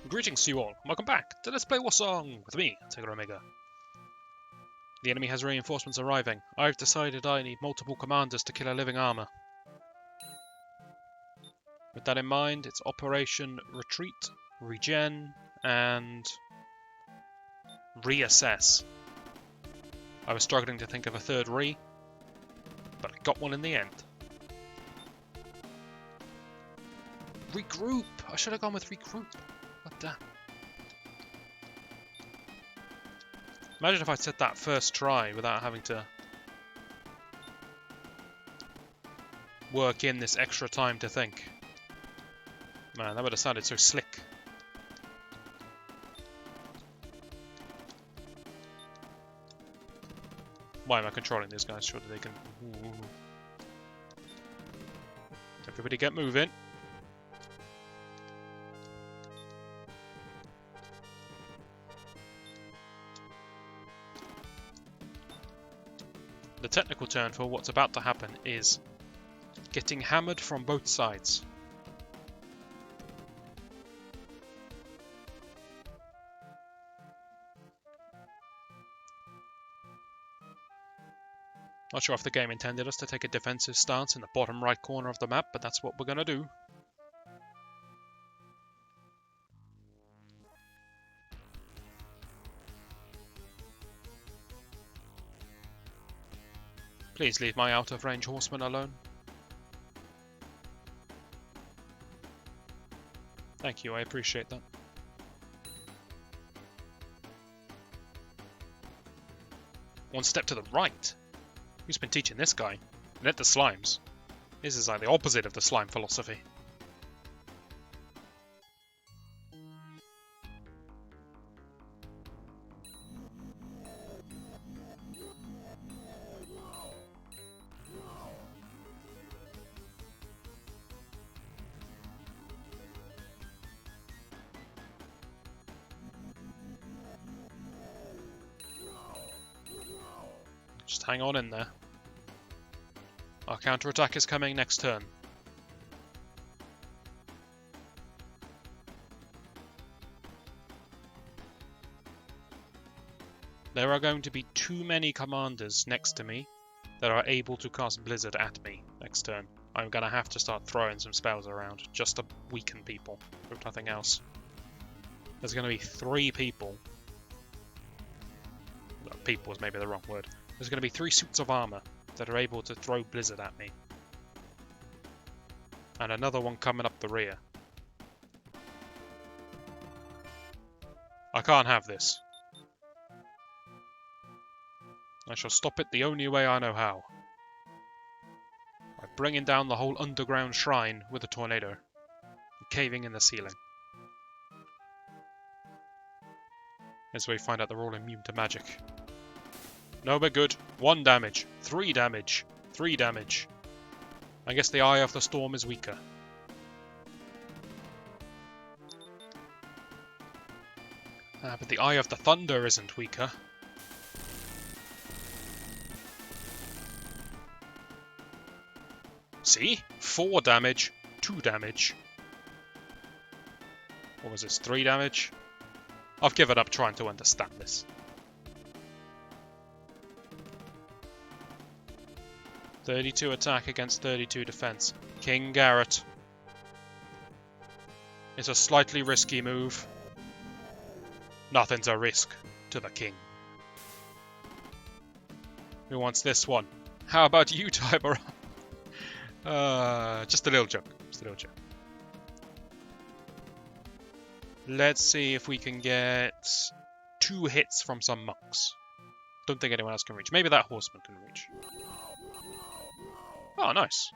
Greetings to you all. Welcome back to Let's Play Warsong with me, Tiger Omega. The enemy has reinforcements arriving. I've decided I need multiple commanders to kill a living armor. With that in mind, it's Operation Retreat, Regen, and Reassess. I was struggling to think of a third re, but I got one in the end. Regroup! I should have gone with regroup. God damn. Imagine if I said that first try without having to work in this extra time to think. Man, that would have sounded so slick. Why am I controlling these guys? Surely they can... Ooh. Everybody get moving. The technical term for what's about to happen is getting hammered from both sides. Not sure if the game intended us to take a defensive stance in the bottom right corner of the map, but that's what we're gonna do. Please leave my out-of-range horsemen alone. Thank you, I appreciate that. One step to the right? Who's been teaching this guy? Net the slimes. This is like the opposite of the slime philosophy. Just hang on in there. Our counterattack is coming next turn. There are going to be too many commanders next to me that are able to cast Blizzard at me next turn. I'm going to have to start throwing some spells around just to weaken people, if nothing else. There's going to be 3 people. People is maybe the wrong word. There's going to be 3 suits of armor that are able to throw Blizzard at me. And another one coming up the rear. I can't have this. I shall stop it the only way I know how. By bringing down the whole underground shrine with a tornado. And caving in the ceiling. As we find out they're all immune to magic. No, we're good. 1 damage. 3 damage. 3 damage. I guess the Eye of the Storm is weaker. But the Eye of the Thunder isn't weaker. See? 4 damage. 2 damage. What was this? 3 damage? I've given up trying to understand this. .32 attack against 32 defense. King Garrett. It's a slightly risky move. Nothing's a risk to the king. Who wants this one? How about you, Tiber? Just a little joke. Just a little joke. Let's see if we can get 2 hits from some monks. Don't think anyone else can reach. Maybe that horseman can reach. Oh, nice.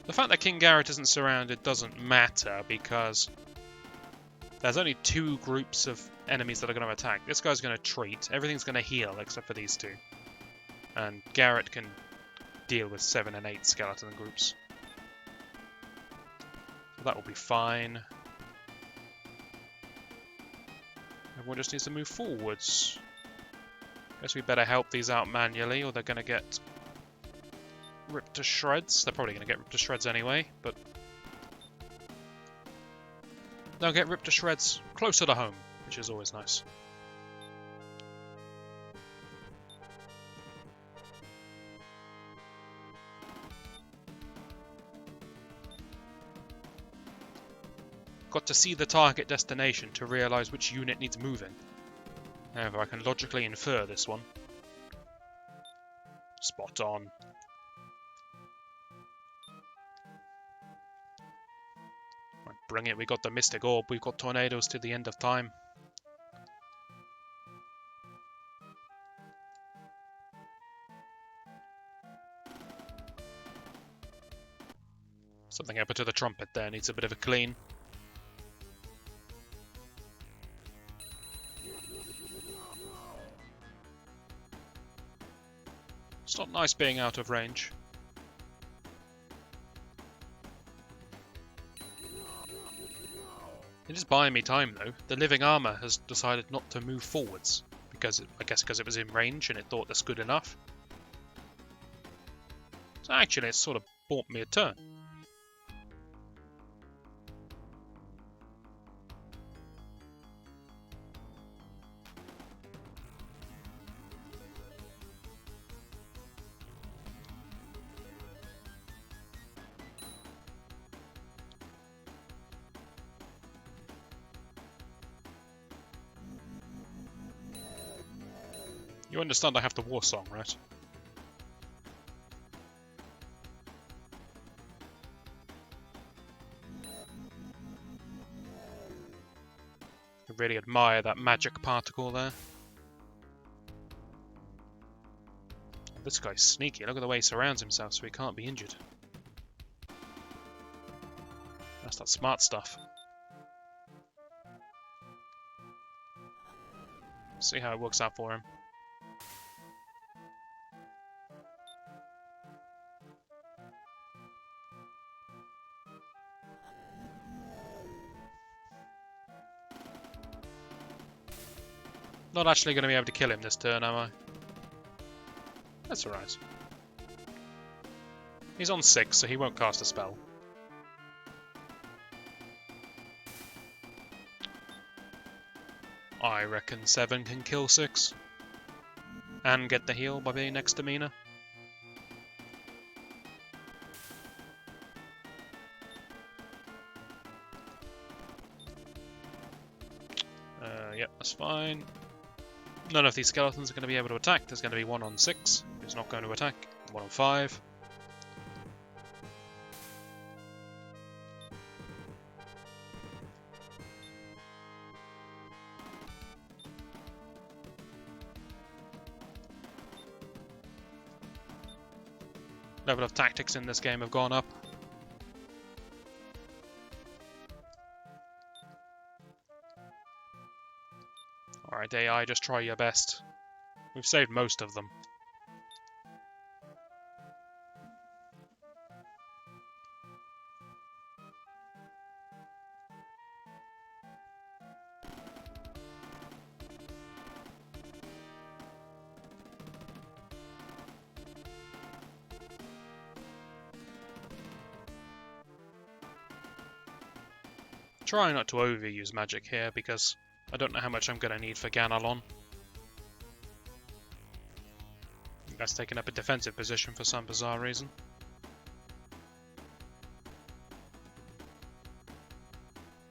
The fact that King Garrett isn't surrounded doesn't matter because there's only 2 groups of enemies that are going to attack. This guy's going to treat. Everything's going to heal except for these 2. And Garrett can deal with 7 and 8 skeleton groups. That will be fine. Everyone just needs to move forwards. Guess we better help these out manually, or they're going to get ripped to shreds. They're probably going to get ripped to shreds anyway, but they'll get ripped to shreds closer to home, which is always nice. Got to see the target destination to realise which unit needs moving. However, I can logically infer this one. Spot on. Right, bring it, we got the Mystic Orb, we've got tornadoes to the end of time. Something happened to the trumpet there, needs a bit of a clean. It's not nice being out of range. It is buying me time though. The living armor has decided not to move forwards because I guess because it was in range and it thought that's good enough. So actually it's sort of bought me a turn. You understand I have the Warsong, right? I really admire that magic particle there. This guy's sneaky. Look at the way he surrounds himself so he can't be injured. That's that smart stuff. See how it works out for him. Not actually going to be able to kill him this turn, am I? That's alright. He's on 6, so he won't cast a spell. I reckon 7 can kill 6. And get the heal by being next to Mina. Yep, that's fine. None of these skeletons are going to be able to attack. There's going to be 1 on 6 who's not going to attack. 1 on 5. Level of tactics in this game have gone up. Alright, AI, just try your best. We've saved most of them. Try not to overuse magic here because I don't know how much I'm going to need for Ganalon. That's taking up a defensive position for some bizarre reason.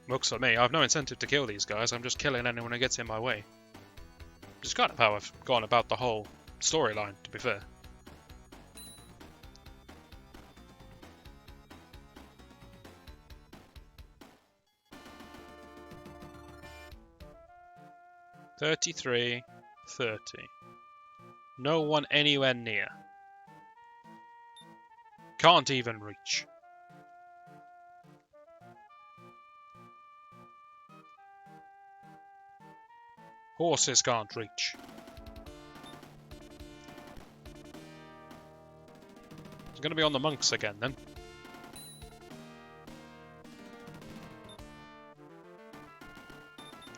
Looks for me. I have no incentive to kill these guys. I'm just killing anyone who gets in my way. Which is kind of how I've gone about the whole storyline, to be fair. $33, $30. No one anywhere near. Can't even reach. Horses can't reach. It's going to be on the monks again then.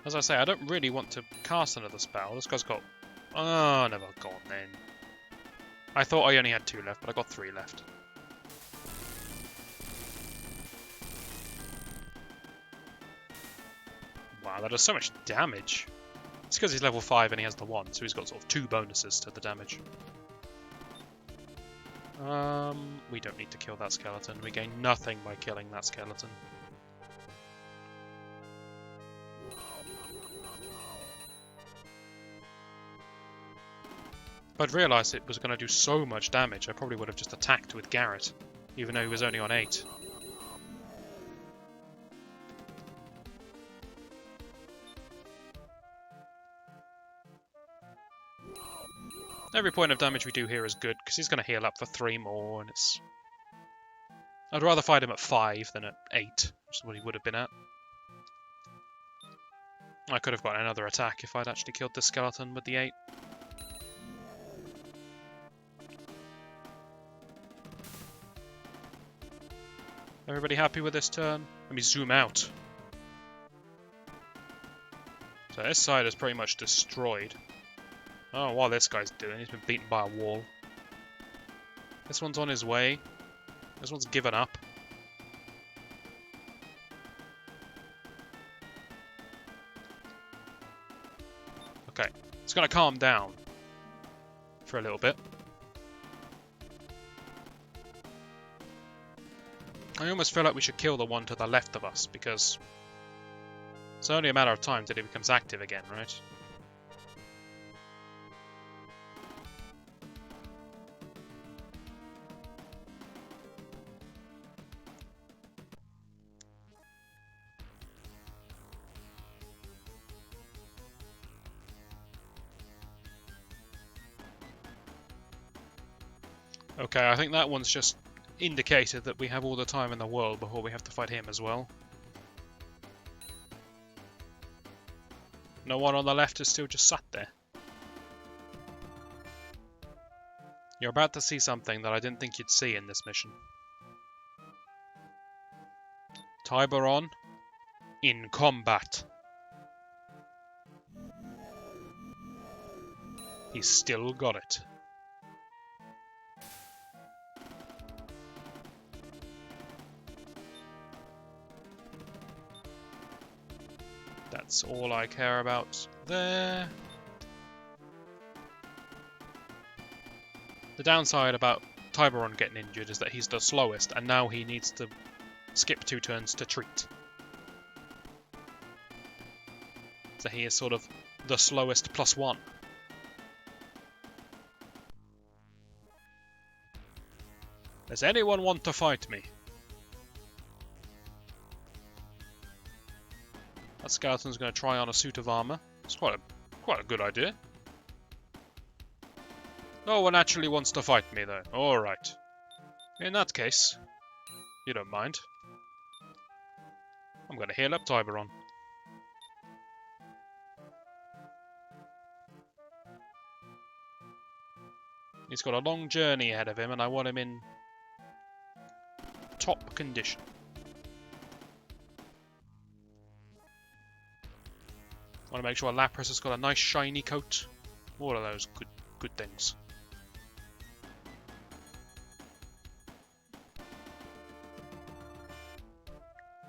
As I say, I don't really want to cast another spell. This guy's got Oh, never gone then. I thought I only had 2 left, but I got 3 left. Wow, that does so much damage. It's because he's level 5 and he has the 1, so he's got sort of 2 bonuses to the damage. We don't need to kill that skeleton. We gain nothing by killing that skeleton. If I'd realised it was going to do so much damage, I probably would have just attacked with Garrett, even though he was only on 8. Every point of damage we do here is good, because he's going to heal up for 3 more, and it's... I'd rather fight him at 5 than at 8, which is what he would have been at. I could have got another attack if I'd actually killed the skeleton with the 8. Everybody happy with this turn? Let me zoom out. So this side is pretty much destroyed. Oh, what this guy's doing, he's been beaten by a wall. This one's on his way. This one's given up. Okay, it's gonna calm down for a little bit. I almost feel like we should kill the one to the left of us, because it's only a matter of time till he becomes active again, right? Okay, I think that one's just indicated that we have all the time in the world before we have to fight him as well. No one on the left is still just sat there. You're about to see something that I didn't think you'd see in this mission. Tiberon in combat. He's still got it. That's all I care about there. The downside about Tiberon getting injured is that he's the slowest, and now he needs to skip 2 turns to treat. So he is sort of the slowest +1. Does anyone want to fight me? That skeleton's going to try on a suit of armor. It's quite a good idea. No one actually wants to fight me, though. Alright. In that case, you don't mind. I'm going to heal up Tiberon. He's got a long journey ahead of him, and I want him in top condition. Want to make sure Lapras has got a nice shiny coat. All of those good things.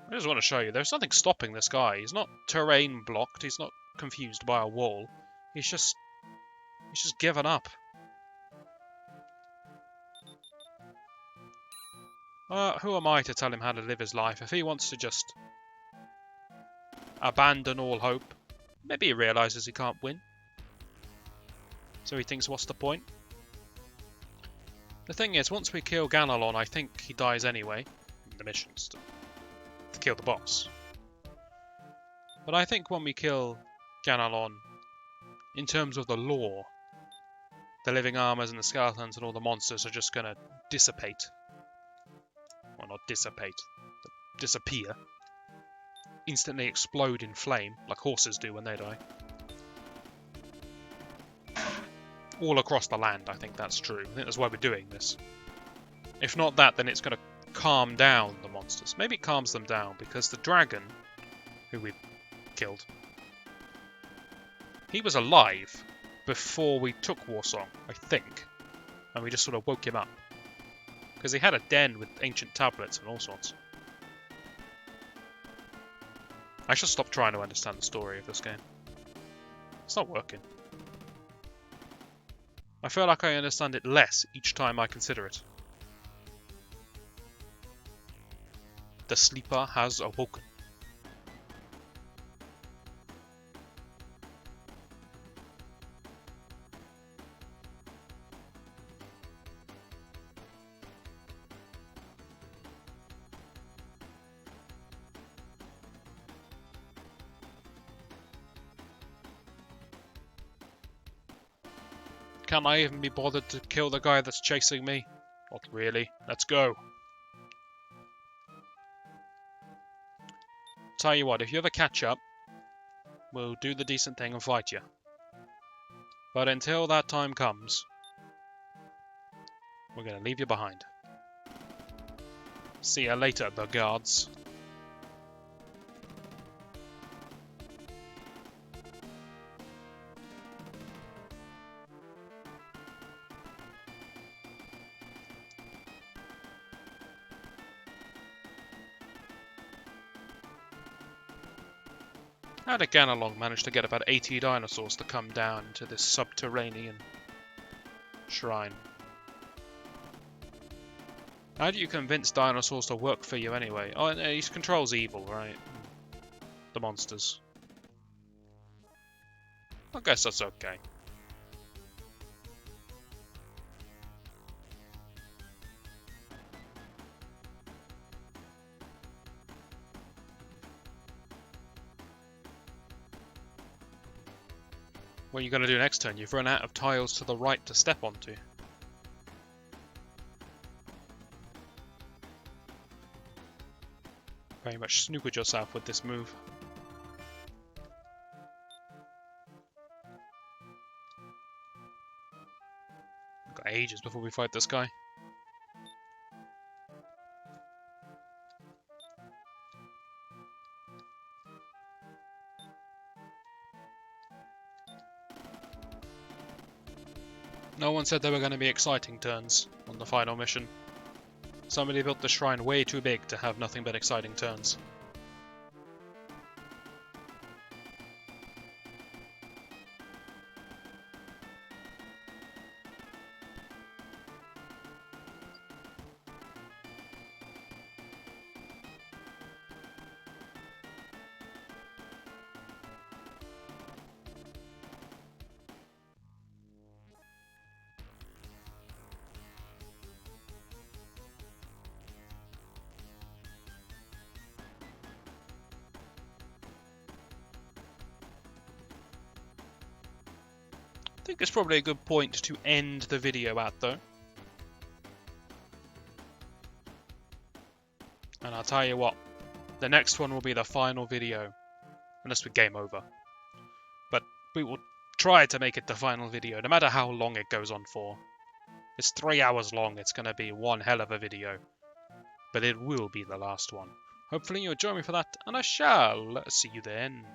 I just want to show you, there's nothing stopping this guy. He's not terrain blocked, he's not confused by a wall. He's just given up. Who am I to tell him how to live his life? If he wants to just abandon all hope, maybe he realises he can't win. So he thinks, what's the point? The thing is, once we kill Ganalon, I think he dies anyway. The mission's to kill the boss. But I think when we kill Ganalon, in terms of the lore, the living armors and the skeletons and all the monsters are just going to dissipate. Well, not dissipate, disappear. Instantly explode in flame, like horses do when they die. All across the land, I think that's true. I think that's why we're doing this. If not that, then it's going to calm down the monsters. Maybe it calms them down, because the dragon, who we killed, he was alive. before we took Warsong, I think. And we just sort of woke him up. Because he had a den with ancient tablets and all sorts. I should stop trying to understand the story of this game. It's not working. I feel like I understand it less each time I consider it. The sleeper has awoken. Can't I even be bothered to kill the guy that's chasing me? Not really. Let's go. Tell you what, if you ever catch up, we'll do the decent thing and fight you. But until that time comes, we're going to leave you behind. See you later, the guards. How did Ganalong manage to get about 80 dinosaurs to come down to this subterranean shrine? How do you convince dinosaurs to work for you anyway? Oh, he controls evil, right? The monsters. I guess that's okay. What are you going to do next turn? You've run out of tiles to the right to step onto. Very much snookered yourself with this move. We've got ages before we fight this guy. No one said there were going to be exciting turns on the final mission. Somebody built the shrine way too big to have nothing but exciting turns. I think it's probably a good point to end the video at, though. And I'll tell you what, the next one will be the final video, unless we game over. But we will try to make it the final video, no matter how long it goes on for. It's 3 hours long, it's going to be one hell of a video. But it will be the last one. Hopefully you'll join me for that, and I shall see you then.